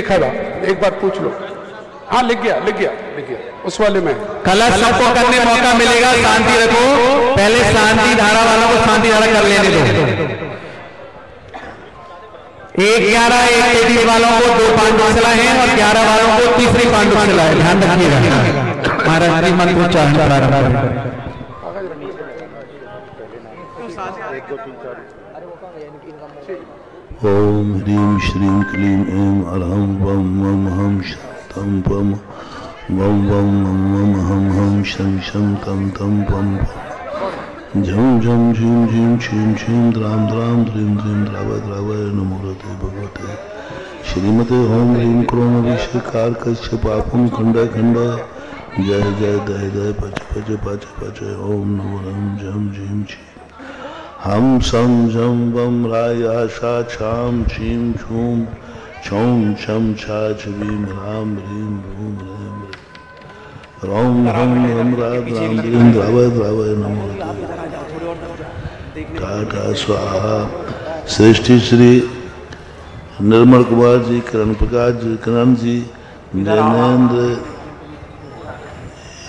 लिखा था, एक बार पूछ लो। हाँ लिख गया उस वाले में। कलश सबको करने मौका मिलेगा, शांति रखो, पहले शांति धारा वालों को शांति धारा कर लेने दो। 1-11 1 33 वालों को 2 पांडुशिला है और 11 वालों को तीसरी पांडुशिला है, ध्यान रखिएगा। महाराज जी मंत्रोच्चारण प्रारंभ करें। ओम ह्रीं श्रीं क्लीं ऐं अरहं वं वं हं शं पं वं वं वं हं हं शं शं तं तं पं झं झं झीं झीं छीं छीं द्रां द्रां द्रीं द्रीं द्रावय द्रावय नमोते भगवते श्रीमते ओम ह्रीं क्रोम अभिषेकार कश्य पापं खंडय खंडय जय जय दय दय पच पच पच पच ओम नमो रं झं झीं छीं हम सं जं वं राया शा छां छीं छूं छौं छं छा छवीं ह्रां ह्रीं भूं ह्रीं रौं हं हं रां द्रीं द्रावय द्रावय नमो टाटा स्वाहा। श्रेष्ठी श्री निर्मल कुमार जी, किरण प्रकाश जी, किरण जी, जैनेन्द्र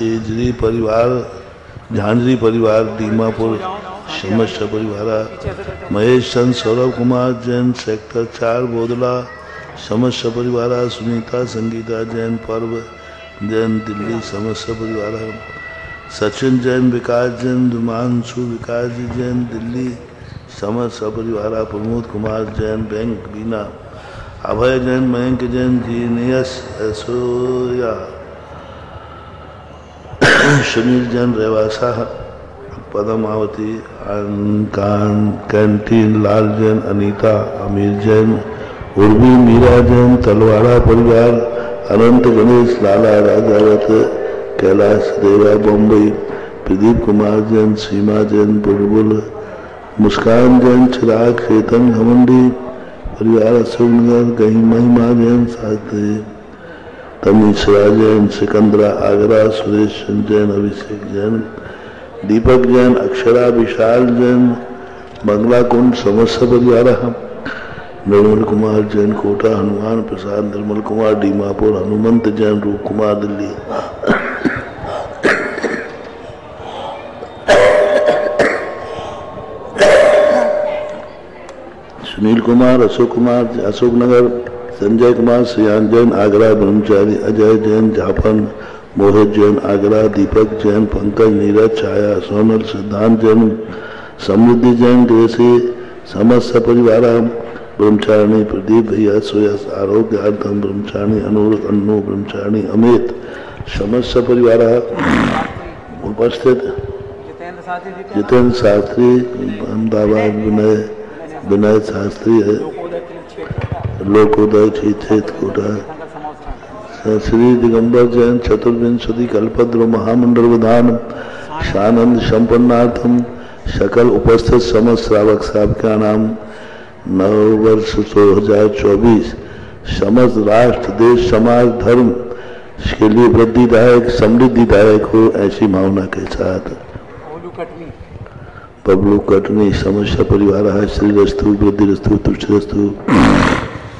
एजरी परिवार, झांझरी परिवार दीमापुर समस्या परिवार, महेश चंद सौरभ कुमार जैन सेक्टर 4 बोदला समस्या परिवार, सुनीता संगीता जैन पर्व जैन दिल्ली समस्या परिवार, सचिन जैन, विकास जैन, हिमांशु विकास जी जैन दिल्ली समस्या परिवार, प्रमोद कुमार जैन बैंक बीना, अभय जैन, मयंक जैन, जीनियस ऐसोया, सुनील जैन रेवासा, पद्मावती कैंटीन, लाल जैन, अनीता, अमीर जैन, उर्वी मीरा जैन, तलवाड़ा परिवार, अनंत गणेश, लाला राजावत, कैलाश देवा बम्बई, प्रदीप कुमार जैन, सीमा जैन बुलबुल, मुस्कान जैन, चिराग खेतन घमंडी परिवार, अशोकनगर, गही महिमा जैन शास्त्री, तमीशरा जैन, सिकंदरा आगरा, सुरेश जैन, अभिषेक जैन, दीपक जैन, अक्षरा विशाल जैन, बंगला कुंड समस्या परिवार, निर्मल कुमार जैन कोटा, हनुमान प्रसाद निर्मल कुमार दीमापुर, हनुमंत जैन रूप कुमार दिल्ली, सुनील कुमार, अशोक कुमार अशोकनगर, संजय कुमार सियान जैन आगरा ब्रह्मचारी, अजय जैन जाफन, मोहित जैन आगरा, दीपक जैन, पंकज नीरज छाया, सोनल सिद्धांत जैन, समृद्धि जैन देसी समस्या परिवार, ब्रह्मचारिणी प्रदीप भैया सुयस आरोग्यार्थम ब्रह्मचारिणी, अनुरूप अन्नू ब्रह्मचारिणी, अमित समस्या परिवार, उपस्थित जितेंद्र शास्त्री अहमदाबाद, विनय शास्त्री है, लोकोदय क्षेत्र कोटा, श्री दिगंबर जैन, चतुर्विंशति कल्पद्रु महामंडल विधान, शानंद संपन्नार्थम सकल उपस्थित समस्त श्रावक साहब का नाम नववर्ष 2024 समस्त राष्ट्र देश समाज धर्म के लिए वृद्धिदायक समृद्धिदायक हो, ऐसी भावना के साथ बबलू कटनी समस्या परिवार है, श्री रस्तु वृद्धि रस्तु तुष्ट रस्तु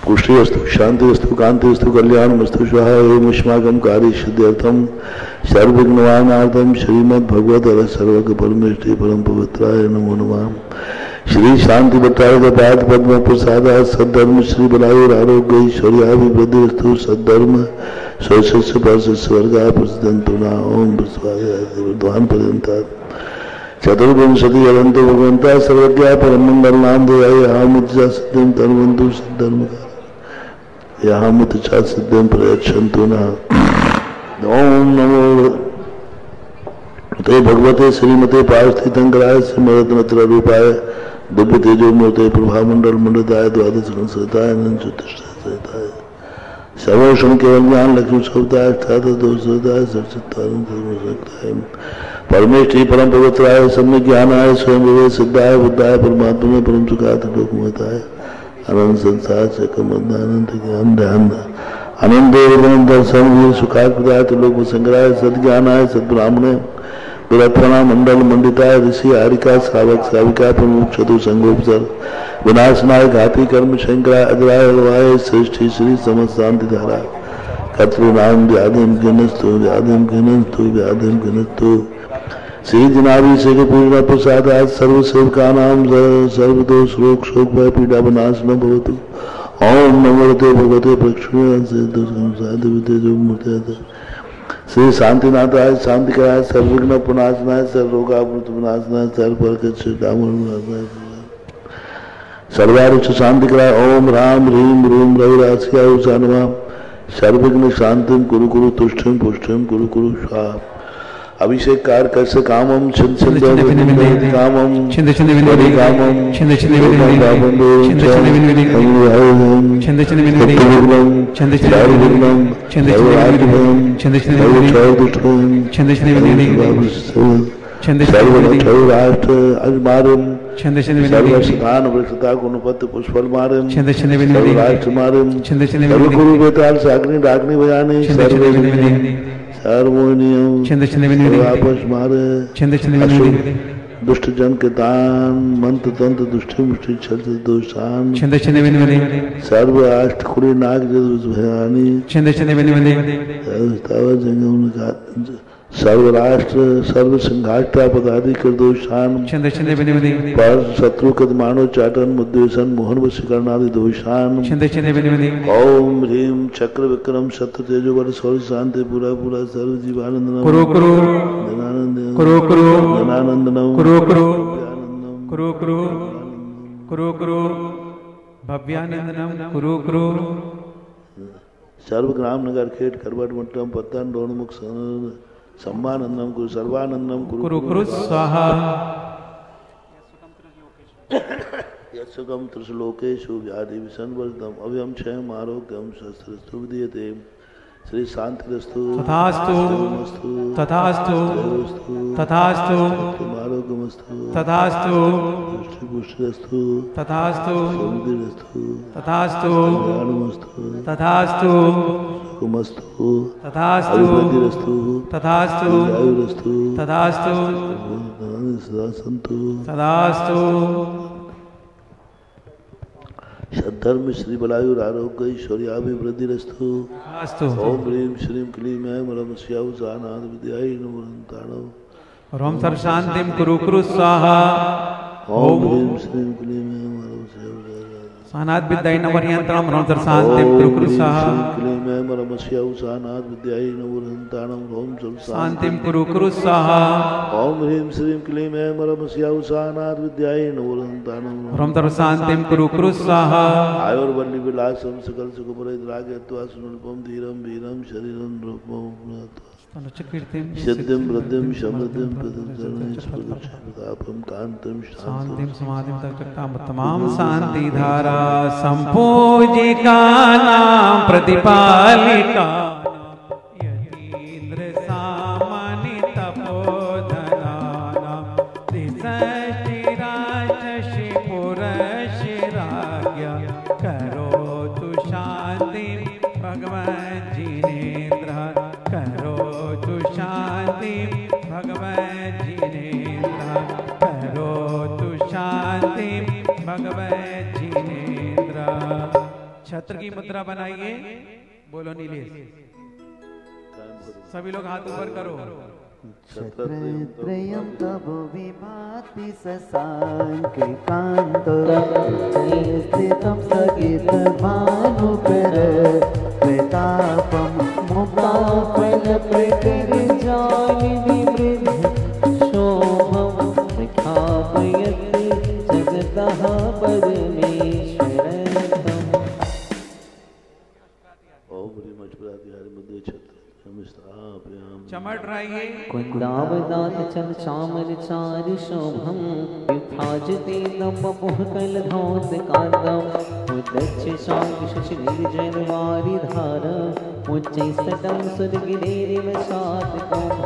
पुष्टि रस्तु शांति रस्तु कांति रस्तु कल्याण मस्तु स्वाहा एवं युष्माकम कार्य सिद्ध्यर्थम सर्वविघ्नवानार्थम श्रीमद् भगवत सर्वज्ञ परमेष्टि परम पवित्राय नमो नमः। श्री शांति भट्टारक पाद पद्म प्रसाद सद्धर्म श्री बलायुर आरोग्य ऐश्वर्याभिवृद्धि रस्तु सद्धर्म स्वशिष्य पर स्वर्गा प्रसिद्धंतु ना ओम विद्वान पर्यंता चतुर्विंशति अनंत भगवंता सर्वज्ञा परम मंगल नाम देवाय यहाँ मुद्रा सिद्धिम धर्मंतु सिद्धर्म यहाँ मुद्रा सिद्धिम प्रयच्छन्तु न। ओम नमो ते भगवते श्रीमते पार्थितंकराय श्रीमरत्नत्र रूपाय दिव्य तेजो मूर्ते प्रभामंडल मंडिताय द्वादश संस्कृताय चतुष्टाय सर्वोषण केवल ज्ञान लक्ष्मी सौताय दोषताय सरस्वताय परमेष्ठी परम पवित्राय सम्य ज्ञानाय स्वयं विवेक सिद्धाय बुद्धाय परमात्मा परम सुखात लोकमताय अनंत संसार से कमदानंद ज्ञान ध्यान अनंत दर्शन सुखात प्रदाय लोक संग्रहाय सद्ज्ञानाय सद्ब्राह्मणे दुरत्ना मंडल मंडिताय ऋषि हारिका श्रावक श्राविका प्रमुख चतु संगोपसर विनाशनाय घाती कर्म शंकराय अजराय अजराय सृष्टि श्री समस्त शांति धारा कर्तृनाम व्याधिम घनस्तु व्याधिम घनस्तु व्याधिम घनस्तु श्री जनाभी से पूर्ण प्रसाद सर्व सेवका नाम सर्वदोष रोग शोक भय पीड़ा विनाशनम भवतु। ओम नमो भगवते प्रक्षुण श्री शांतिनाथाय शांतिकाय सर्वविघ्न पुनाशनाय सर्वरोगावृत विनाशनाय सर्वपरकर्षणाय सर्वारुष शांतिकाय ओम राम ह्रीम रूम रविरास्याय उषानवा सर्वविघ्न शांतिम कुरु कुरु तुष्टिम पुष्टिम कुरु कुरु स्वाहा। अभिषेक कार कस्य कामम छिंद छिंद कामम छिंद छिंद विनोदी कामम छिंद छिंद विनोदी छिंद छिंद विनोदी छिंद छिंद विनोदी छिंद छिंद विनोदी छिंद छिंद विनोदी छिंद छिंद विनोदी छिंद छिंद विनोदी राष्ट्र अजमारम छिंद छिंद विनोदी सर्वस्थान वृक्षता गुणपत पुष्पल मारम छिंद छिंद विनोदी राष्ट्र मारम छिंद छिंद विनोदी गुरु बेताल साग्नि डाग्नि बयानी सर्व सर्वोनियम छिंद छिंद विनोदी आपस मारे छिंद छिंद विनोदी दुष्ट जन के दान मंत्र तंत्र दुष्टि मुष्टि छल दोषान छिंद छिंद विनोदी सर्व अष्ट खुरी नाग जद भयानी छिंद छिंद विनोदी सर्व राष्ट्र सर्व संघाष्टा पदादि कर दोषान छिंद छिंद विनोदी पर शत्रु कद मानो चाटन मुद्देशन मोहन वशीकरणादि दोषान छिंद छिंद विनोदी ओम ह्रीम चक्र विक्रम शत्रु तेजो वर सौर शांति पूरा पूरा सर्व जीवानंद कुरु कुरु कुरु कुरु जनानंदनम कुरु कुरु कुरु कुरु कुरु कुरु भव्यानंदनम कुरु कुरु सर्व ग्राम नगर खेट करवट मट्टम पत्तन डोनमुख सम्मानंदम कुरु सर्वानंदम कुरु कुरु स्वाहा। यत्सुकम त्रिशलोकेषु व्याधि विसंवर्धम अव्यम क्षयम आरोग्यम शस्त्रस्तु विदीयते श्री शांतिरस्तु तथास्तु तथास्तु तथास्तु आरोग्यमस्तु तथास्तु पुष्टिपुष्टिरस्तु तथास्तु समृद्धिरस्तु तथास्तु ज्ञानमस्तु तथास्तु सुखमस्तु तथास्तु अभिवृद्धिरस्तु तथास्तु आयुरस्तु तथास्तु सदा सन्तु तथास्तु सद्धर्म श्री बलायुर आरोग्य ऐश्वर्याभिवृद्धिरस्तु अस्तु। ओम ह्रीम श्रीम क्लीम ऐं रम स्याउ सानाद विद्याय नमो रोम सर्व शांतिम कुरु कुरु स्वाहा। ओम ह्रीम श्रीम क्लीम ऐं रम स्याउ सानाद विद्याय नमोरियंतरम रोम सर्व शांतिम कुरु कुरु स्वाहा। क्लीम ऐं रम स्याउ सानाद विद्याय नमो रोम सर्व शांतिम कुरु कुरु स्वाहा। ओम ह्रीम श्रीम क्लीम ऐं रम स्याउ सानाद विद्याय नमो रोम सर्व शांतिम कुरु कुरु स्वाहा। आयुर्वल्ली विलासम सकल सुख परिद्राग्यत्वा सुनुल्पम धीरम वीरम शरीरम रूपम सिद्धिम वृद्धिम समृद्धिम प्रतापम कांतम शांतिम समाधिम तक्ताम तमाम शांति धारा संपूजिका नाम प्रतिपालिका यतीन्द्र सामानि तपोधना नाम त्रिसष्टिराज शिपुर शिराज्ञा करोतु शांति भगवान जिनेन्द्र करोतु शांति भगवान जिनेन्द्र करोतु शांति भगवान जिनेन्द्र। छत्र की मुद्रा बनाइए, बोलो नीलेश, सभी लोग हाथ ऊपर करो। छत्रत्रयं तव विभाति शशाङ्ककान्त स्थितं सकितभानुकर प्रतापं मुक्ताफलप्रकरजालिनि शोभं प्रख्यापयति जगतः परमेश्वरम्। ओम ह्रीम अष्टपदाधिहारी मध्य छत्र चमट रहिए। कुन्दावदात चल चामर चार शोभम विभाजते नवपुः कलधौत कांतम उदच्च शांग शशि निर्जन वारि धार उच्चै सटम सुरगिरेरिव सात कौम।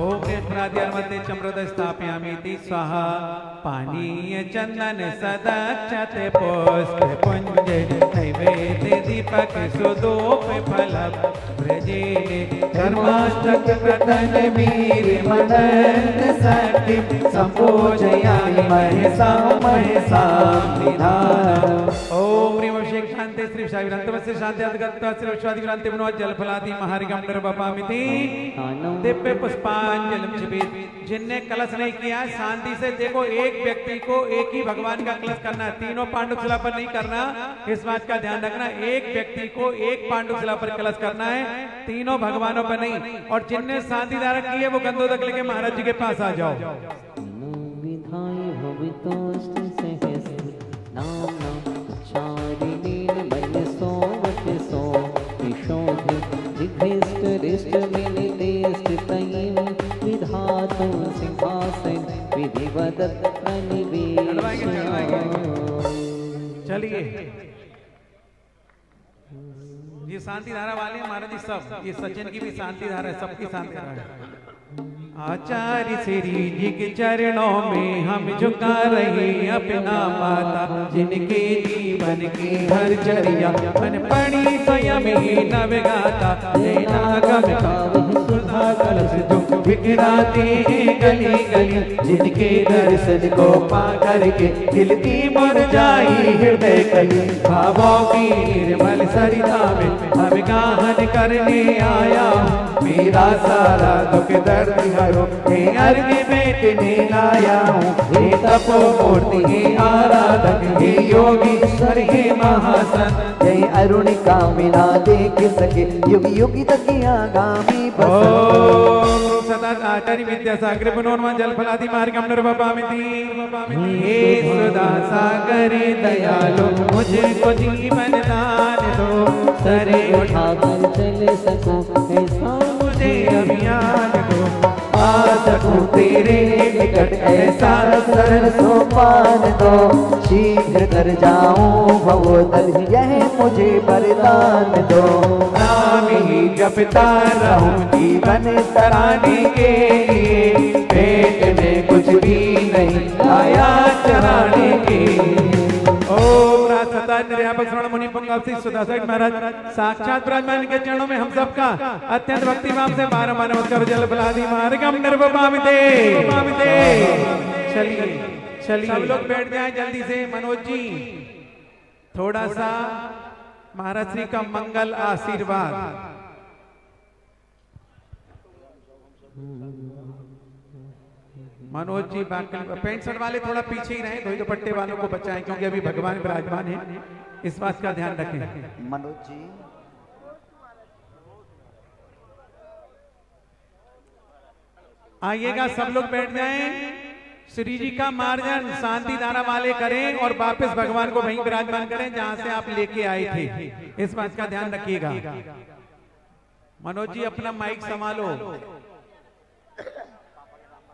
ओम प्राद्यामध्ये चम्रद स्थापयामीति स्वाहा पानीय चंदन सदक्षते पुष्प पुंज नैवेद्य दीपक सुदोप फल व्रजे धर्माष्टक प्रतन वीर मदन सखी संपूजयामि महेशा महेशा निधान। ओम ह्रीं अभिषेक शांति श्री शांतिवस्य शांति अद्गत्वा श्री विश्वादि विरांति मनोज जल फलादि महारिगम निर्वपामिति दिव्य पुष्पांजलि छिपीत। जिनने कलश नहीं किया शांति से देखो, एक व्यक्ति को एक ही भगवान का कलश करना है, तीनों पांडुशिला पर नहीं करना, इस बात का ध्यान रखना। एक व्यक्ति को एक पांडुशिला पर कलश करना है, तीनों भगवानों पर नहीं। और जिनने शांति धारण की है वो गंधोदक लेके महाराज जी के पास आ जाओ। चलिए ये शांति धारा वाले महाराज जी सब, ये सज्जन की भी शांति धारा है, सबकी शांति धारा है। आचार्य श्री जी के चरणों में हम झुका रहे अपना माता, जिनके जीवन की हर चर्या मन पड़ी स्वयं ही नवगाता। सुधा कलश जो बिखराते गली गली, जिनके दर्शन को पा करके खिलती मुरझाई हृदय कली। भावों की निर्मल सरिता में हम गाहन करने आया, मेरा सारा दुख दर्द हरो हे अर्घ्य बेटने लाया हूँ। हे तपो मूर्ति हे आराधक हे योगीश्वर हे महासन, जय अरुणिका बिना देख सके युग युग तक आगामी। सदा आचार्य विद्यासागर पुनोन्मान जल फलादि मार्गम निर्वपामिति। हे सुधा सागर दयालो मुझको जीवन दान दो, सरे उठाकर चल सको ऐसा मुझे अभियान दो। आ सकूं तेरे निकट ऐसा सरल सोपान दो, शीघ्र कर जाऊं भवोदल यह मुझे वरदान दो। नाम ही जपता रहूं जीवन तराने के लिए, पेट में कुछ भी नहीं आया चराने के लिए। ओम राजसदा निर्यापक श्रवण मुनि पुंगव सुधा सहित महाराज साक्षात विराजमान के चरणों में हम सबका अत्यंत भक्ति भाव से बारंबार नमस्कार। जल फलादि मार्गम निर्वपामिते। चलिए चलिए सब लोग बैठ जाएं जल्दी से। मनोज जी थोड़ा सा महाराज श्री का मंगल आशीर्वाद। मनोज जी पैंट शर्ट वाले थोड़ा पीछे ही रहे, धोई दुपट्टे वालों को बचाएं क्योंकि अभी भगवान विराजमान है, इस बात का ध्यान रखें। मनोज जी आइएगा, सब लोग बैठ जाएं। श्री जी का मार्जन शांति धारा वाले करें और वापस भगवान को वहीं विराजमान करें जहां से आप लेके आए थे, इस बात का ध्यान रखिएगा। मनोज जी अपना माइक संभालो।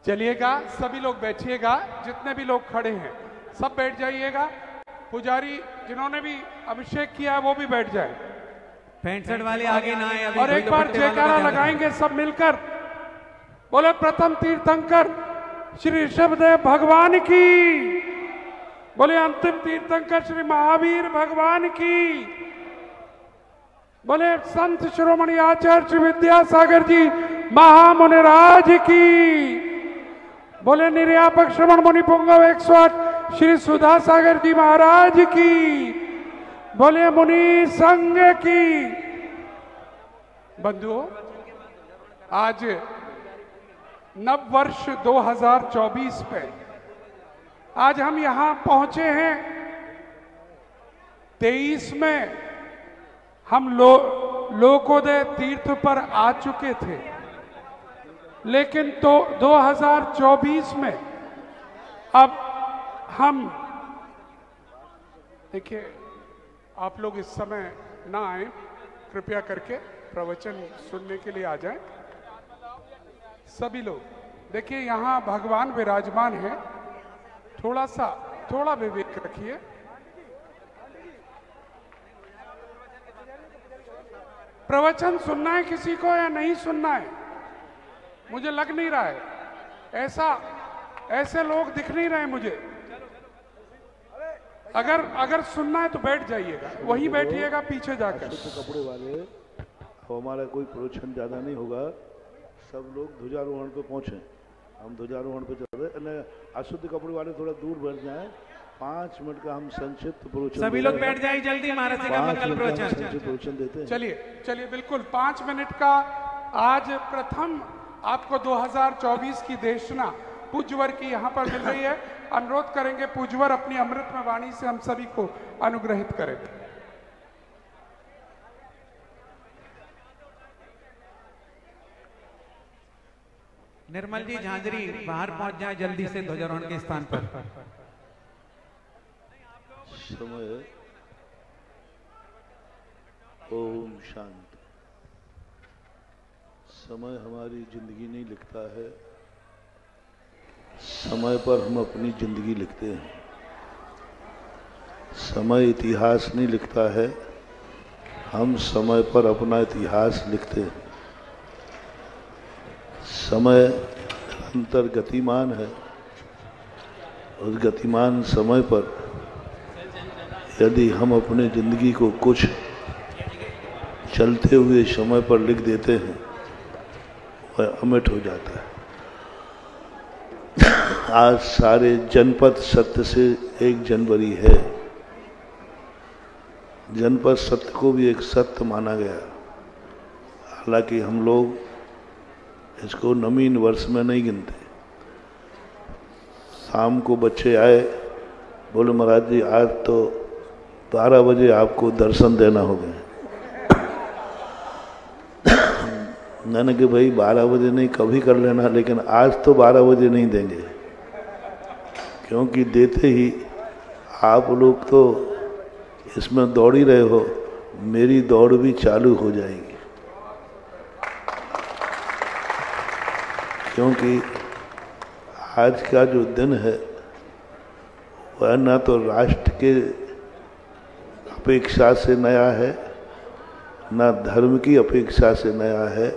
चलिएगा सभी लोग बैठिएगा, जितने भी लोग खड़े हैं सब बैठ जाइएगा। पुजारी जिन्होंने भी अभिषेक किया है वो भी बैठ जाए। पैंट शर्ट वाले आगे ना आए अभी। और एक बार जयकारा लगाएंगे सब मिलकर, बोले प्रथम तीर्थंकर श्री ऋषभदेव भगवान की, बोले अंतिम तीर्थंकर श्री महावीर भगवान की, बोले संत शिरोमणि आचार्य श्री विद्यासागर जी महामुनिराज की, बोले निर्यापक श्रवण मुनि पुंगव 108 श्री सुधा सागर जी महाराज की, बोले मुनि संघ की। बंधुओं, आज नव वर्ष 2024 पे आज हम यहां पहुंचे हैं। 23 में हम लोकोदय तीर्थ पर आ चुके थे, लेकिन तो 2024 में अब हम देखिए, आप लोग इस समय ना आए, कृपया करके प्रवचन सुनने के लिए आ जाएं। सभी लोग देखिए यहाँ भगवान विराजमान है, थोड़ा विवेक रखिए। प्रवचन सुनना है किसी को या नहीं सुनना है, मुझे लग नहीं रहा है। ऐसे लोग दिख नहीं रहे मुझे। अगर सुनना है तो बैठ जाइएगा, वहीं बैठिएगा पीछे जाकर। कपड़े वाले, हमारा कोई प्रवचन ज्यादा नहीं होगा, सब लोग ध्वजारोहण पे पहुंचे। हम ध्वजारोहण पे चल रहे, अशुद्ध कपड़े वाले थोड़ा दूर बैठ जाएं। 5 मिनट का हम संक्षिप्त प्रवचन, सभी लोग बैठ जाए जल्दी, महाराज जी का मंगल प्रवचन देते हैं। चलिए बिल्कुल 5 मिनट का। आज प्रथम आपको 2024 की देशना पूज्यवर की यहाँ पर मिल रही है। अनुरोध करेंगे पूज्यवर अपनी अमृतमय वाणी से हम सभी को अनुग्रहित करें। निर्मल जी झांझरी बाहर पहुंच जाए जल्दी से ध्वजारोहण के स्थान पर। समय ओम शांति। समय हमारी जिंदगी नहीं लिखता है, समय पर हम अपनी जिंदगी लिखते हैं। समय इतिहास नहीं लिखता है, हम समय पर अपना इतिहास लिखते हैं। समय निरंतर गतिमान है, उस गतिमान समय पर यदि हम अपने जिंदगी को कुछ चलते हुए समय पर लिख देते हैं, वह अमिट हो जाता है। आज सारे जनपद सत्य से 1 जनवरी है। जनपद सत्य को भी एक सत्य माना गया, हालांकि हम लोग इसको नवीन वर्ष में नहीं गिनते। शाम को बच्चे आए, बोले महाराज जी आज तो 12 बजे आपको दर्शन देना होगा। मैंने कि भाई 12 बजे नहीं, कभी कर लेना, लेकिन आज तो 12 बजे नहीं देंगे, क्योंकि देते ही आप लोग तो इसमें दौड़ ही रहे हो, मेरी दौड़ भी चालू हो जाएगी। क्योंकि आज का जो दिन है वह न तो राष्ट्र के अपेक्षा से नया है, न धर्म की अपेक्षा से नया है,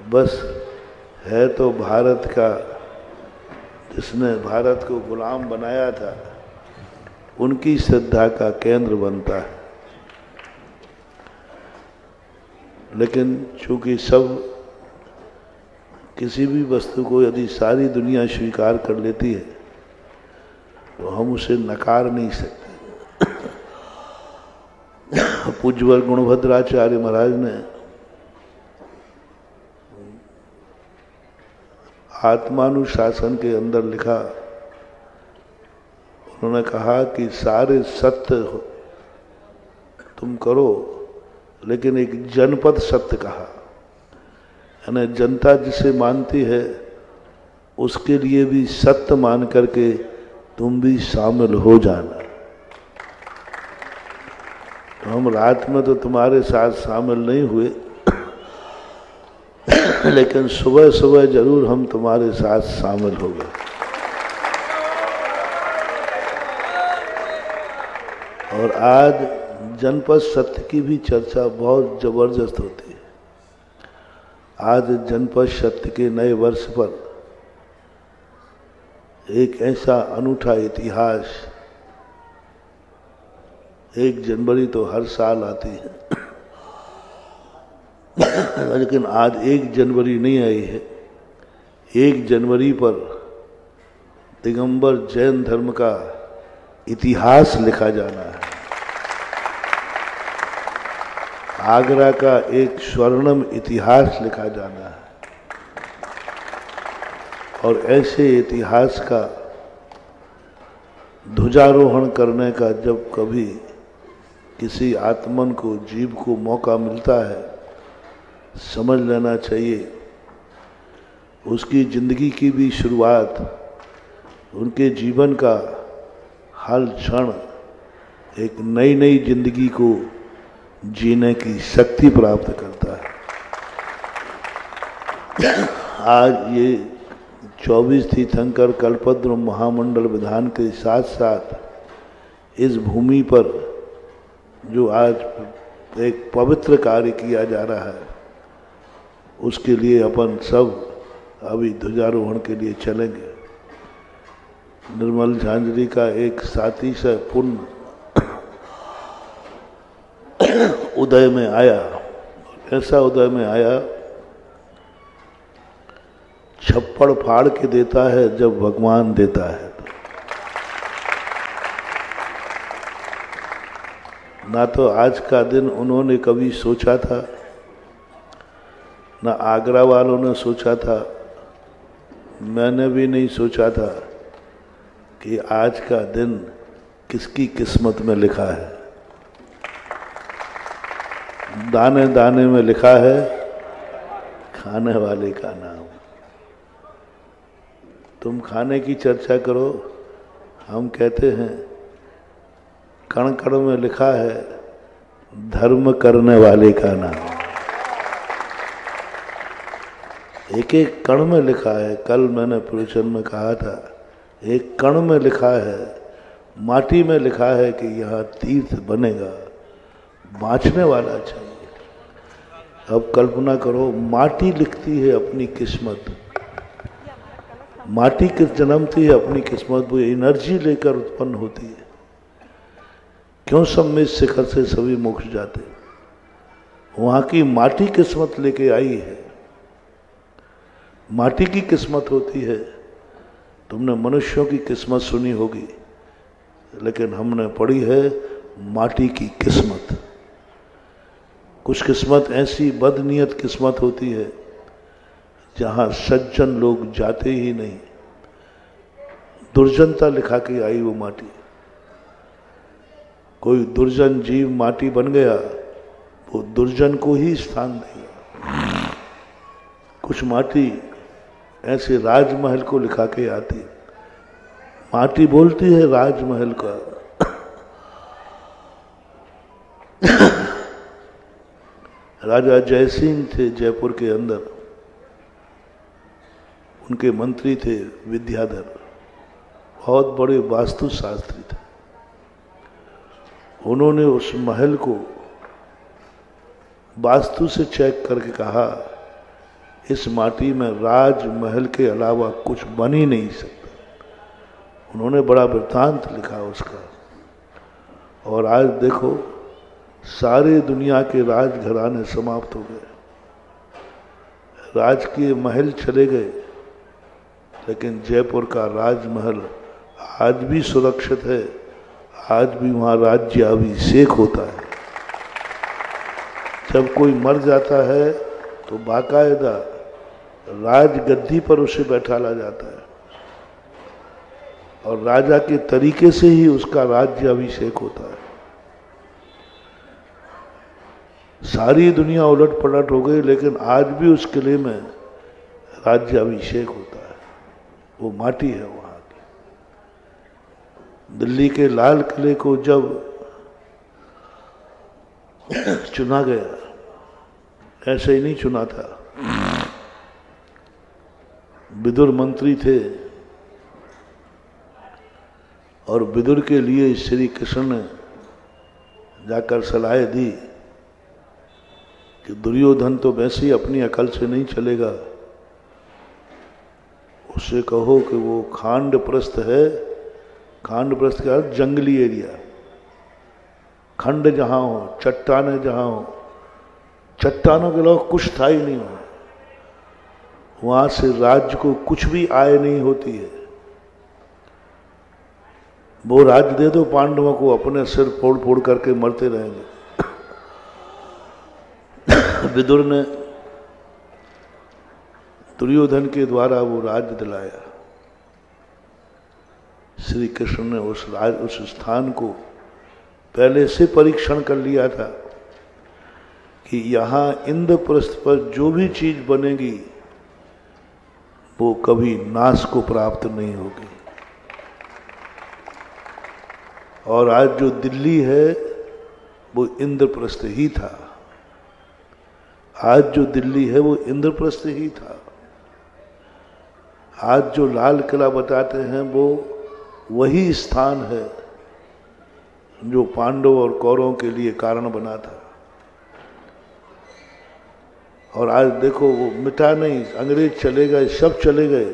बस है तो भारत का, जिसने भारत को गुलाम बनाया था, उनकी श्रद्धा का केंद्र बनता है। लेकिन चूंकि सब किसी भी वस्तु को यदि सारी दुनिया स्वीकार कर लेती है तो हम उसे नकार नहीं सकते। पूज्यवर गुणभद्राचार्य महाराज ने आत्मानुशासन के अंदर लिखा, उन्होंने कहा कि सारे सत्य तुम करो, लेकिन एक जनपद सत्य कहा, यानी जनता जिसे मानती है उसके लिए भी सत्य मान करके तुम भी शामिल हो जाना। तो हम रात में तो तुम्हारे साथ शामिल नहीं हुए, लेकिन सुबह सुबह जरूर हम तुम्हारे साथ शामिल हो गए। और आज जनपद सत्य की भी चर्चा बहुत जबरदस्त होती है। आज जनपद सत्य के नए वर्ष पर एक ऐसा अनूठा इतिहास, 1 जनवरी तो हर साल आती है, लेकिन आज 1 जनवरी नहीं आई है। 1 जनवरी पर दिगंबर जैन धर्म का इतिहास लिखा जाना है। आगरा का एक स्वर्णिम इतिहास लिखा जाना है। और ऐसे इतिहास का ध्वजारोहण करने का जब कभी किसी आत्मन को, जीव को मौका मिलता है, समझ लेना चाहिए उसकी जिंदगी की भी शुरुआत, उनके जीवन का हर क्षण एक नई नई जिंदगी को जीने की शक्ति प्राप्त करता है। आज ये 24 तीर्थंकर कल्पद्रुम महामंडल विधान के साथ साथ इस भूमि पर जो आज एक पवित्र कार्य किया जा रहा है, उसके लिए अपन सब अभी ध्वजारोहण के लिए चलेंगे। निर्मल झांझरी का एक साथी से पुण्य उदय में आया, ऐसा उदय में आया, छप्पड़ फाड़ के देता है जब भगवान देता है। ना तो आज का दिन उन्होंने कभी सोचा था, ना आगरा वालों ने सोचा था, मैंने भी नहीं सोचा था कि आज का दिन किसकी किस्मत में लिखा है। दाने दाने में लिखा है खाने वाले का नाम। तुम खाने की चर्चा करो, हम कहते हैं कण कण में लिखा है धर्म करने वाले का नाम। एक एक कण में लिखा है। कल मैंने प्रवचन में कहा था, एक कण में लिखा है, माटी में लिखा है कि यहाँ तीर्थ बनेगा, बाँचने वाला चाहिए। अब कल्पना करो, माटी लिखती है अपनी किस्मत, माटी किस जन्मती है अपनी किस्मत, वो एनर्जी लेकर उत्पन्न होती है। क्यों सम्मेद शिखर से सभी मोक्ष जाते, वहां की माटी किस्मत लेके आई है। माटी की किस्मत होती है। तुमने मनुष्यों की किस्मत सुनी होगी, लेकिन हमने पढ़ी है माटी की किस्मत। कुछ किस्मत ऐसी बदनीयत किस्मत होती है जहां सज्जन लोग जाते ही नहीं, दुर्जनता लिखा के आई वो माटी। कोई दुर्जन जीव माटी बन गया, वो दुर्जन को ही स्थान देगा। कुछ माटी ऐसे राजमहल को लिखा के आती है। माटी बोलती है राजमहल का। राजा जयसिंह थे जयपुर के अंदर, उनके मंत्री थे विद्याधर, बहुत बड़े वास्तुशास्त्री थे। उन्होंने उस महल को वास्तु से चेक करके कहा, इस माटी में राजमहल के अलावा कुछ बन ही नहीं सकता। उन्होंने बड़ा वृत्तांत लिखा उसका। और आज देखो, सारे दुनिया के राजघराने समाप्त हो गए, राजकीय महल चले गए, लेकिन जयपुर का राजमहल आज भी सुरक्षित है। आज भी वहाँ राज्याभिषेक होता है। जब कोई मर जाता है तो बाकायदा राजगद्दी पर उसे बैठाला जाता है और राजा के तरीके से ही उसका राज्याभिषेक होता है। सारी दुनिया उलट पलट हो गई, लेकिन आज भी उस किले में राज्याभिषेक होता है। वो माटी है वहां की। दिल्ली के लाल किले को जब चुना गया, ऐसे ही नहीं चुना था। विदुर मंत्री थे और विदुर के लिए श्री कृष्ण ने जाकर सलाह दी कि दुर्योधन तो वैसे ही अपनी अकल से नहीं चलेगा, उससे कहो कि वो खांडप्रस्थ है। खांडप्रस्थ का अर्थ जंगली एरिया, खंड जहां हो, चट्टाने जहां हो, चट्टानों के अलावा कुछ था ही नहीं हो, वहां से राज्य को कुछ भी आय नहीं होती है। वो राज्य दे दो पांडवों को, अपने सिर फोड़ फोड़ करके मरते रहेंगे। विदुर ने दुर्योधन के द्वारा वो राज्य दिलाया। श्री कृष्ण ने उस स्थान को पहले से परीक्षण कर लिया था कि यहां इंद्रप्रस्थ पर जो भी चीज बनेगी वो कभी नाश को प्राप्त नहीं होगी। और आज जो दिल्ली है वो इंद्रप्रस्थ ही था। आज जो दिल्ली है वो इंद्रप्रस्थ ही था। आज जो लाल किला बताते हैं वो वही स्थान है जो पांडव और कौरवों के लिए कारण बना था। और आज देखो वो मिटा नहीं, अंग्रेज चले गए, सब चले गए,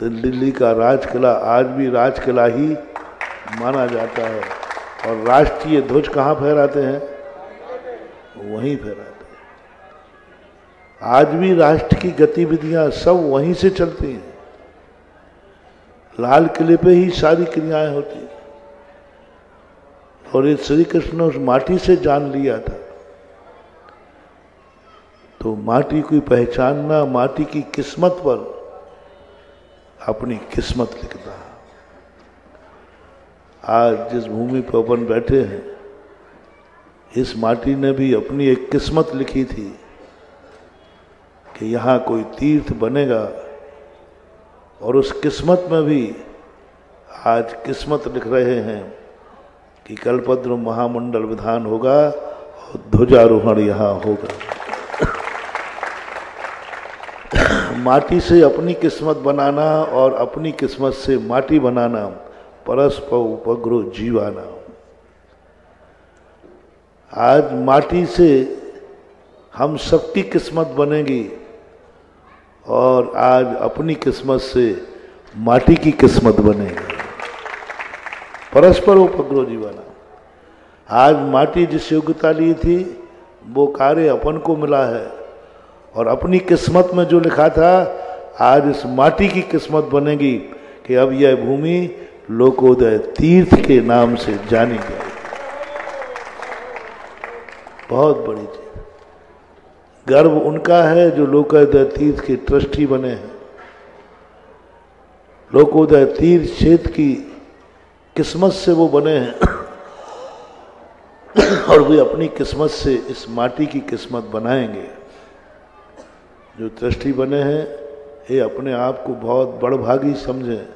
तो दिल्ली का राज किला आज भी राज किला ही माना जाता है। और राष्ट्रीय ध्वज कहाँ फहराते हैं? वहीं फहराते हैं। आज भी राष्ट्र की गतिविधियां सब वहीं से चलती हैं। लाल किले पे ही सारी क्रियाएं होती हैं। और ये श्री कृष्ण ने उस माटी से जान लिया था। तो माटी की पहचानना, माटी की किस्मत पर अपनी किस्मत लिखता है। आज जिस भूमि पर अपन बैठे हैं, इस माटी ने भी अपनी एक किस्मत लिखी थी कि यहाँ कोई तीर्थ बनेगा, और उस किस्मत में भी आज किस्मत लिख रहे हैं कि कल्पद्रुम महामंडल विधान होगा और ध्वजारोहण यहाँ होगा। माटी से अपनी किस्मत बनाना और अपनी किस्मत से माटी बनाना, परस्पर उपग्रह जीवाना। आज माटी से हम सबकी किस्मत बनेगी और आज अपनी किस्मत से माटी की किस्मत बनेगी, परस्पर उपग्रह जीवाना। आज माटी जिस योग्यता ली थी वो कार्य अपन को मिला है, और अपनी किस्मत में जो लिखा था आज इस माटी की किस्मत बनेगी कि अब यह भूमि लोकोदय तीर्थ के नाम से जानी जाएगी। बहुत बड़ी चीज। गर्व उनका है जो लोकोदय तीर्थ के ट्रस्टी बने हैं। लोकोदय तीर्थ क्षेत्र की किस्मत से वो बने हैं और वे अपनी किस्मत से इस माटी की किस्मत बनाएंगे। जो ट्रस्टी बने हैं ये अपने आप को बहुत बड़भागी समझें।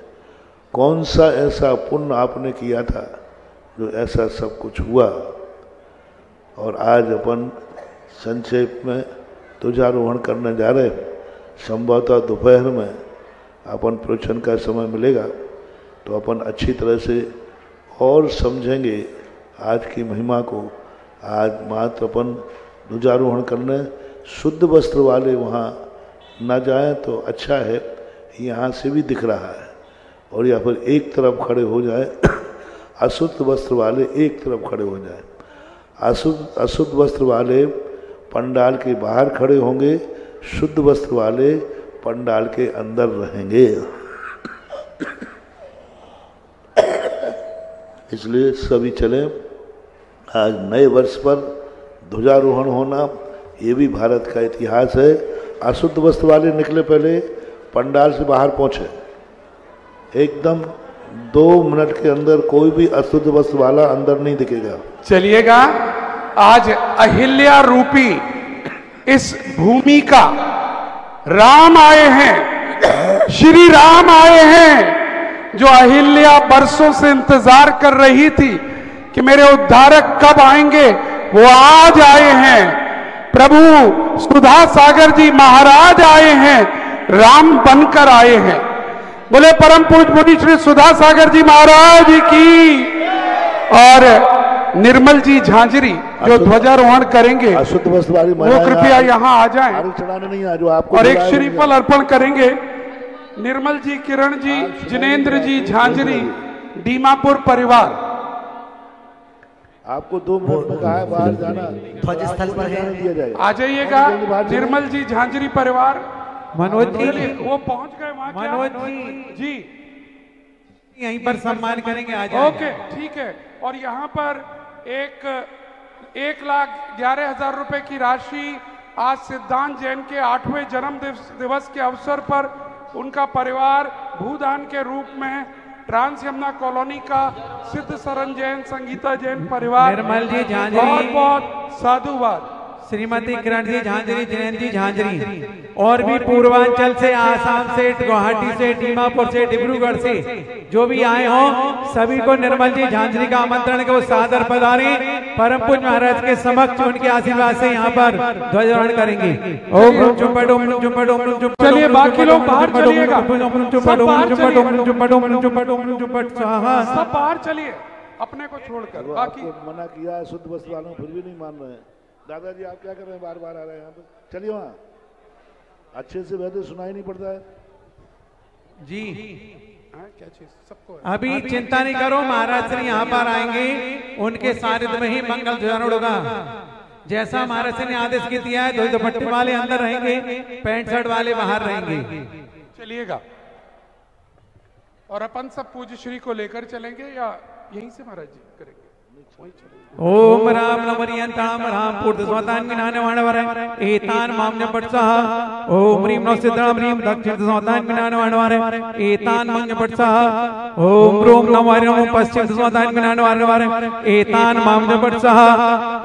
कौन सा ऐसा पुण्य आपने किया था जो ऐसा सब कुछ हुआ। और आज अपन संक्षेप में ध्वजारोहण करने जा रहे हैं। संभवतः दोपहर में अपन प्रवचन का समय मिलेगा तो अपन अच्छी तरह से और समझेंगे आज की महिमा को। आज मात्र अपन ध्वजारोहण करने शुद्ध वस्त्र वाले वहाँ न जाएं तो अच्छा है, यहाँ से भी दिख रहा है। और या फिर एक तरफ खड़े हो जाए, अशुद्ध वस्त्र वाले एक तरफ खड़े हो जाए। अशुद्ध वस्त्र वाले पंडाल के बाहर खड़े होंगे, शुद्ध वस्त्र वाले पंडाल के अंदर रहेंगे। इसलिए सभी चले। आज नए वर्ष पर ध्वजारोहण होना ये भी भारत का इतिहास है। अशुद्ध वस्त्र वाले निकले, पहले पंडाल से बाहर पहुंचे। एकदम 2 मिनट के अंदर कोई भी अशुद्ध वस्त्र वाला अंदर नहीं दिखेगा। चलिएगा, आज अहिल्या रूपी इस भूमि का राम आए हैं, श्री राम आए हैं। जो अहिल्या बरसों से इंतजार कर रही थी कि मेरे उद्धारक कब आएंगे, वो आज आए हैं। प्रभु सुधा सागर जी महाराज आए हैं, राम बनकर आए हैं। बोले परम पूज्य मुनि श्री सुधा सागर जी महाराज की। और निर्मल जी झांझरी जो ध्वजारोहण करेंगे अशुद्ध वस्त्र वाली वो कृपया यहाँ आ जाएं चढ़ाने नहीं आ, जो आपको और एक श्रीफल अर्पण करेंगे। निर्मल जी, किरण जी, जिनेन्द्र जी झांझरी, दीमापुर परिवार। आपको 2 मिनट में कहा है बाहर जाना, ध्वज स्थल पर है, आ जाइएगा। निर्मल जी झांझरी परिवार। मनोज जी, वो पहुंच गए वहां। मनोज जी यहीं पर सम्मान करेंगे, आ जाए। ओके, ठीक है। और यहाँ पर 1,11,000 रुपए की राशि आज सिद्धांत जैन के 8वें जन्म दिवस के अवसर पर उनका परिवार भूदान के रूप में ट्रांस यमुना कॉलोनी का सिद्ध सरन जैन, संगीता जैन परिवार, निर्मल जी झांझरी, बहुत बहुत साधुवाद। श्रीमती किरण जी झांझरी, जिनेन्द्र जी झांझरी, और भी पूर्वांचल से, आसाम से, गुवाहाटी से, दीमापुर से, डिब्रूगढ़ से जो भी आए हों, सभी को निर्मल जी झांझरी का आमंत्रण को सादर पधारें। परम पूज्य महाराज के समक्ष उनके आशीर्वाद से यहाँ पर ध्वजारोहण करेंगे। चलिए बाकी लोग बाहर चलिएगा, सब बाहर चलिए अपने को छोड़कर। बाकी मना किया शुद्ध वस्त्र वालों, फिर भी नहीं मान रहे हैं। दादाजी आप क्या कर रहे हैं, बार बार आ रहे हैं यहाँ पे? चलिए वहाँ, अच्छे से बैठे, सुनाई नहीं पड़ता है जी। क्या चीज सबको अभी चिंता नहीं करो, महाराज श्री यहाँ पर आएंगे, उनके सानिध्य में ही मंगल ध्वजारोहण होगा। जैसा महाराज श्री ने आदेश की दिया है, धोती दुपट्टे वाले अंदर रहेंगे, पैंट शर्ट वाले बाहर रहेंगे। चलिएगा। और अपन सब पूज्य श्री को लेकर चलेंगे या यहीं से महाराज जी करेंगे? वहीं चलेंगे। ओम राम नमरियंताम राम पूर्व स्वतान मिनाने वाणवर एतान मामने पटसः ओम ह्रीं नमः सिद्धाम ह्रीं दक्षिण स्वतान मिनाने वाणवर एतान मंगे पटसः ओम रोम नमः नमः पश्चिम स्वतान मिनाने वाणवर एतान मामने पटसः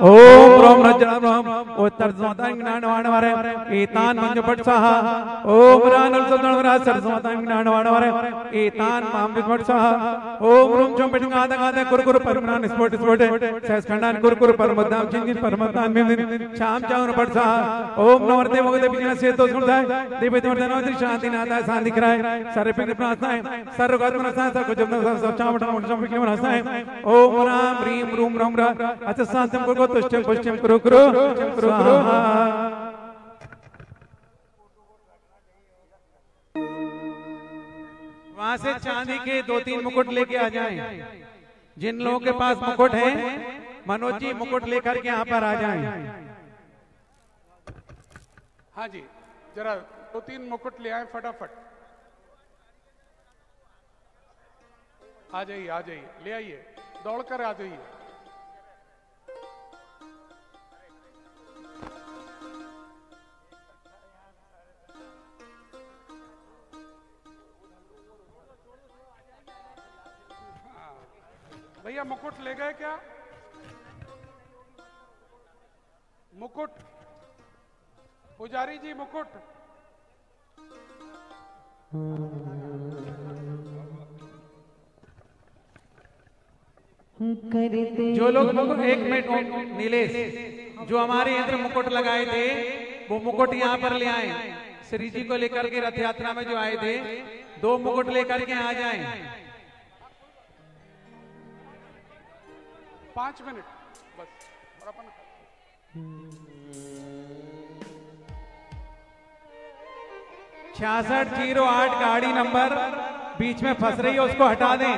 ओम रोम नजराम उत्तर स्वतान मिनाने वाणवर एतान मंगे पटसः ओम रानल स्वतान राज स्वतान मिनाने वाणवर एतान मामने पटसः ओम रोम चोंपेट गादा गादा कुरकुर परमनान स्फोट स्फोट खंडान कुरकुर परमदाम चिंजिन परमदान में शाम चाउन पड़सा ओम नवरते भगवते बिना से तो सुनता देवे तमर्दन शांति नादा शांति कराए सारे पिंड प्रार्थनाएं सर्वगत मनसा सब कुछ सब चावटा मोटा सब के मनसाएं ओम राम ह्रीं रूम राम रा अच शांतम को तुष्टम पुष्टम कुरु कुरु स्वाहा। वहां से चांदी के 2-3 मुकुट लेके आ जाएं। जिन लोगों के पास मुकुट है, मनोज जी मुकुट लेकर के यहाँ पर आ जाएं। हाँ जी, जरा 2-3 मुकुट ले आए फटाफट। आ जाइए, ले आइए, दौड़कर आ जाइए। भैया मुकुट ले गए क्या? मुकुट, पुजारी जी मुकुट। जो लोग मुकुट, एक मिनट नीलेश, जो हमारे यंत्र मुकुट लगाए थे वो मुकुट यहाँ पर ले आए। श्री जी को लेकर के रथ यात्रा में जो आए थे, 2 मुकुट लेकर के आ जाएं। 5 मिनट बस। और अपन 6608 गाड़ी नंबर बीच में फंस रही है, उसको हटा दें।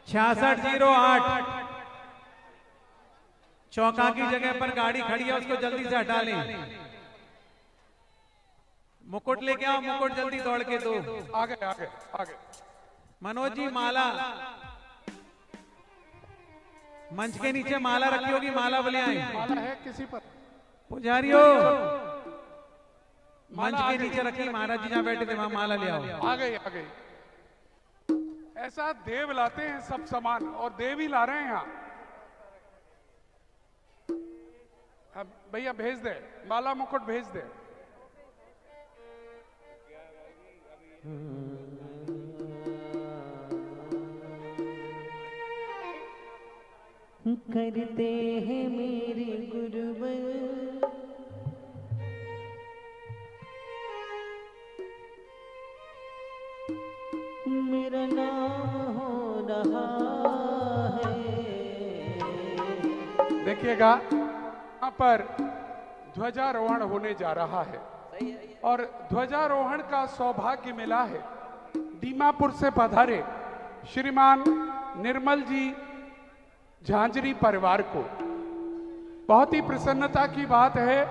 6608 चौका की जगह पर गाड़ी खड़ी है, उसको जल्दी से हटा लें। मुकुट लेके आओ, मुकुट जल्दी दौड़ के दो। आगे। मनोज जी माला, मंच के नीचे माला रखी होगी, माला बोले आए। माला है किसी पर? पुजारियों, मंच के नीचे रखी, महाराज जी जहाँ बैठे थे वहां माला ले आओ। आ गई। ऐसा देव लाते हैं सब सामान, और देव ही ला रहे हैं यहाँ। अब भैया भेज दे, माला मुकुट भेज दे। करते हैं मेरे गुरुवर मेरा नाम हो रहा है। देखिएगा, यहाँ पर ध्वजारोहण होने जा रहा है, और ध्वजारोहण का सौभाग्य मिला है दीमापुर से पधारे श्रीमान निर्मल जी झांझरी परिवार को। बहुत ही प्रसन्नता की बात है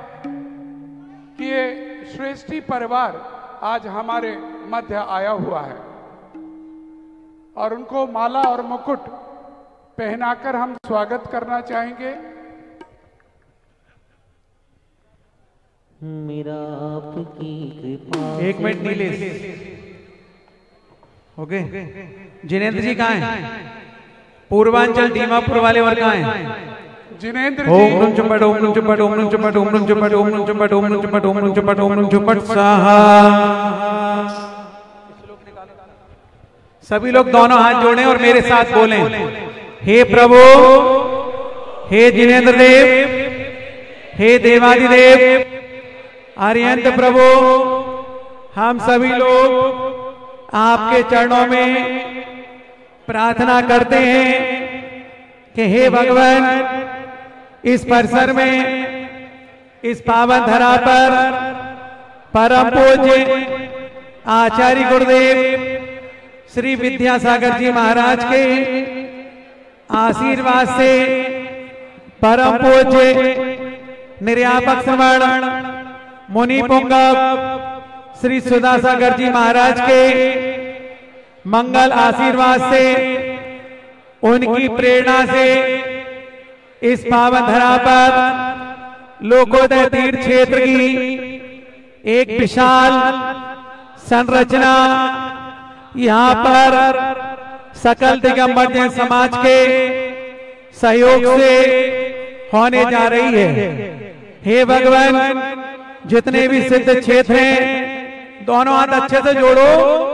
कि ये श्रेष्ठी परिवार आज हमारे मध्य आया हुआ है, और उनको माला और मुकुट पहनाकर हम स्वागत करना चाहेंगे। मेरा आपकी कृपा। एक मिनट नीलेश, ओके। जिनेंद्र जी कहाँ हैं? पूर्वांचल दीमापुर वाले वर्ग कहाँ हैं? जिनेंद्र ओम जी। नुम चुपट ओम नुम चुपट ओम नुम चुपट ओम नुम चुपट ओम नुम चुपट ओम नुम चुपट ओम नुम चुपट ओम नुम चुपट स्वाहा। सभी लोग दोनों हाथ जोड़ें और मेरे साथ बोलें, हे प्रभु, हे जिनेंद्र देव, हे देवादिदेव, अरिहंत प्रभु, हम सभी लोग आपके चरणों में प्रार्थना करते हैं कि हे भगवान, इस परिसर में इस पावन धरा पर परम पूज्य आचार्य गुरुदेव श्री विद्यासागर जी महाराज के आशीर्वाद से परम पूज्य निर्यापक श्रमण मुनि पुंगव श्री सुधासागर जी महाराज के मंगल आशीर्वाद से उनकी प्रेरणा से इस पावन धरा पर लोकोदय तीर्थ क्षेत्र की एक विशाल संरचना यहाँ पर सकल दिगंबर जैन समाज के सहयोग से होने जा रही है। हे भगवान, जितने भी सिद्ध क्षेत्र हैं, दोनों हाथ अच्छे से जोड़ो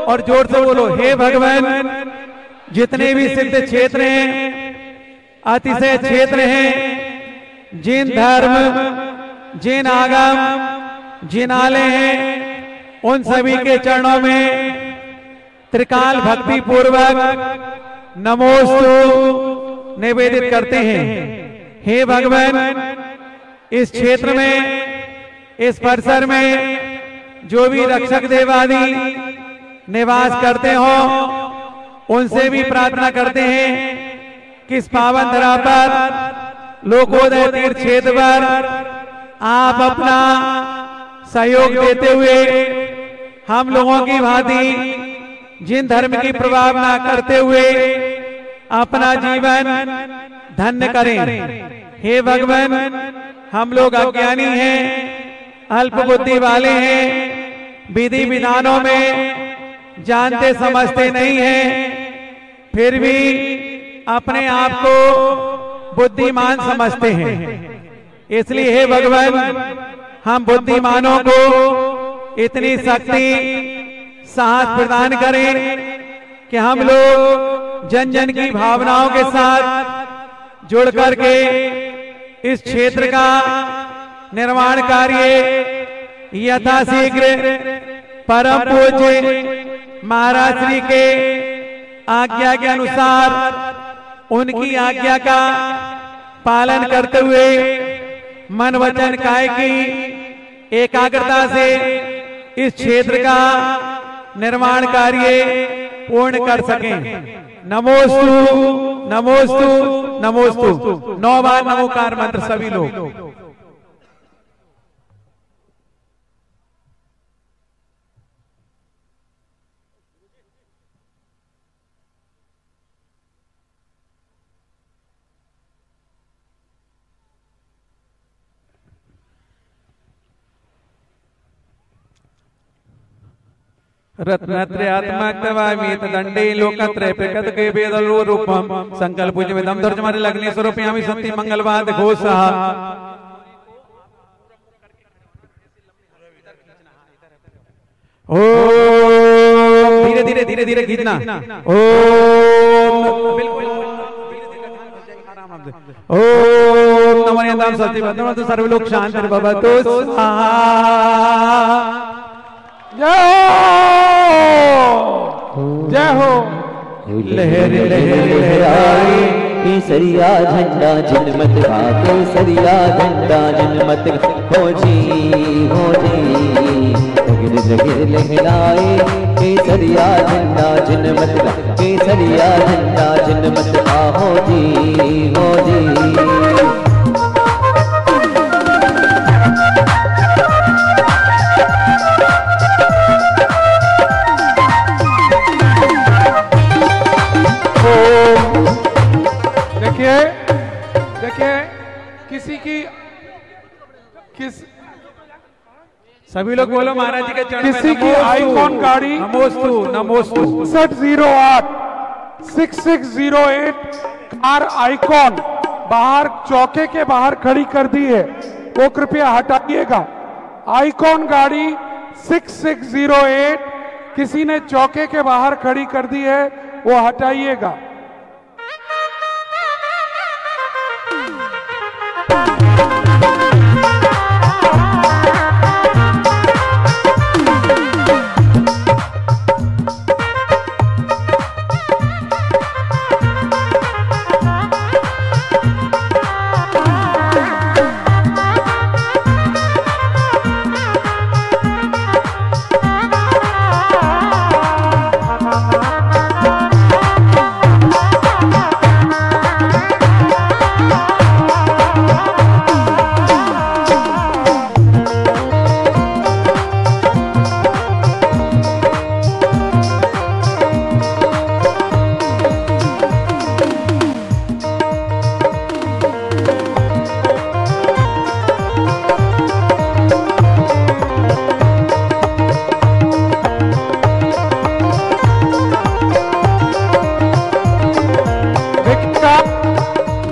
और जोर से बोलो, हे भगवान, जितने भी सिद्ध क्षेत्र हैं, अतिशय क्षेत्र हैं, जिन धर्म, जिन आगम, जिन आले हैं, उन सभी के चरणों में त्रिकाल भक्ति पूर्वक नमोस्तु निवेदित करते हैं। हे भगवान, इस क्षेत्र में, इस परिसर में जो भी रक्षक देवादि निवास करते हो, उनसे भी प्रार्थना करते हैं कि इस पावन धरा पर लोकोदय तीर्थ क्षेत्र पर आप अपना सहयोग देते हुए हम लोगों की भांति जिन धर्म की प्रभाव न करते हुए अपना जीवन धन्य करें। हे भगवान, हम लोग अज्ञानी हैं, अल्प बुद्धि वाले हैं, विधि विधानों में जानते समझते नहीं हैं, फिर भी अपने आप को बुद्धिमान समझते हैं। इसलिए हे भगवान, हम बुद्धिमानों को इतनी शक्ति साहस प्रदान करें कि हम लोग जन जन की भावनाओं के साथ जुड़ करके इस क्षेत्र का निर्माण कार्य यथाशीघ्र परम पूज्य महाराज श्री के आज्ञा के अनुसार उनकी आज्ञा का पालन करते हुए मन वचन काय की एकाग्रता से इस क्षेत्र का निर्माण कार्य पूर्ण कर सकें। नमोस्तु नमोस्तु नमोस्तु। 9 बार नमोकार मंत्र सभी लोग। रत्नत्रयात्मकवामीत दंडे लोकत्रय प्रकट के वेदलो रूपम संकल्प पूजमिदं दर्जमाने लग्ने स्वरूपयामि सन्ति मंगलवाद घोषः। ओम धीरे धीरे धीरे धीरे खींचना। ओम ओम नमो यन्तां सच्चिदानंद सर्व लोक शांति भवतु स्वाहा। जय हो। लहर लहर लहराए केसरिया झंडा जनमत का, केसरिया झंडा जनमत हो जी हो जी। जगिर जगिर लहराए केसरिया झंडा जनमत का, केसरिया झंडा जनमत का हो जी हो जी। देखिए सभी लोग बोलो महाराज जी के चरण किसी की आईकॉन गाड़ी नमोस्तु नमोस्तु 6708 6608 कार आईकॉन बाहर चौके के बाहर खड़ी कर दी है, वो कृपया हटाइएगा। आईकॉन गाड़ी 6608 किसी ने चौके के बाहर खड़ी कर दी है, वो हटाइएगा।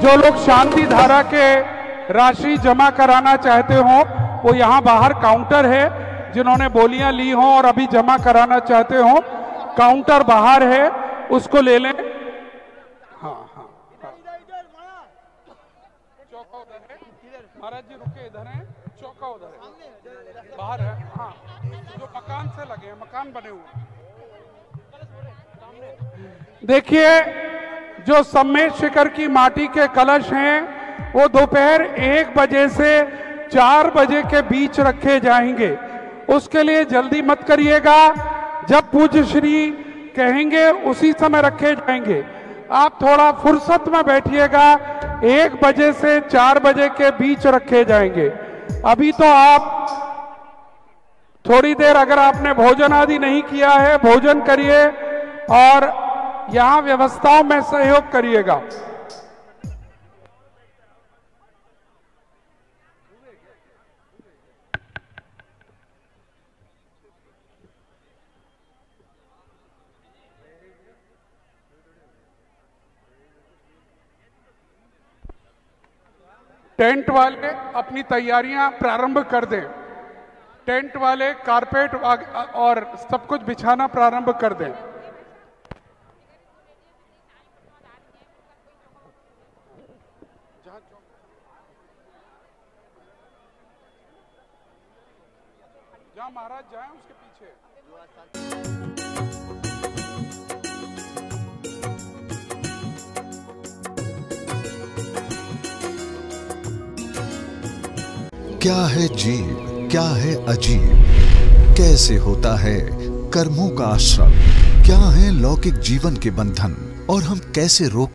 जो लोग शांति धारा के राशि जमा कराना चाहते हो वो यहाँ बाहर काउंटर है, जिन्होंने बोलियां ली हो और अभी जमा कराना चाहते हो काउंटर बाहर है, उसको ले लें। हाँ हाँ, चौका उधर है महाराज जी, रुके इधर है, चौका उधर है, बाहर है। हाँ, जो मकान से लगे हैं, मकान बने हुए। देखिए, जो सम्मेद शिखर की माटी के कलश हैं वो दोपहर 1 बजे से 4 बजे के बीच रखे जाएंगे। उसके लिए जल्दी मत करिएगा, जब पूज्य श्री कहेंगे उसी समय रखे जाएंगे। आप थोड़ा फुर्सत में बैठिएगा, 1 बजे से 4 बजे के बीच रखे जाएंगे। अभी तो आप थोड़ी देर, अगर आपने भोजन आदि नहीं किया है, भोजन करिए और यहां व्यवस्थाओं में सहयोग करिएगा। टेंट वाले अपनी तैयारियां प्रारंभ कर दें। टेंट वाले कारपेट और सब कुछ बिछाना प्रारंभ कर दें। जहां महाराज जाएं उसके पीछे। क्या है जीव, क्या है अजीब, कैसे होता है कर्मों का आश्रम, क्या है लौकिक जीवन के बंधन और हम कैसे रोक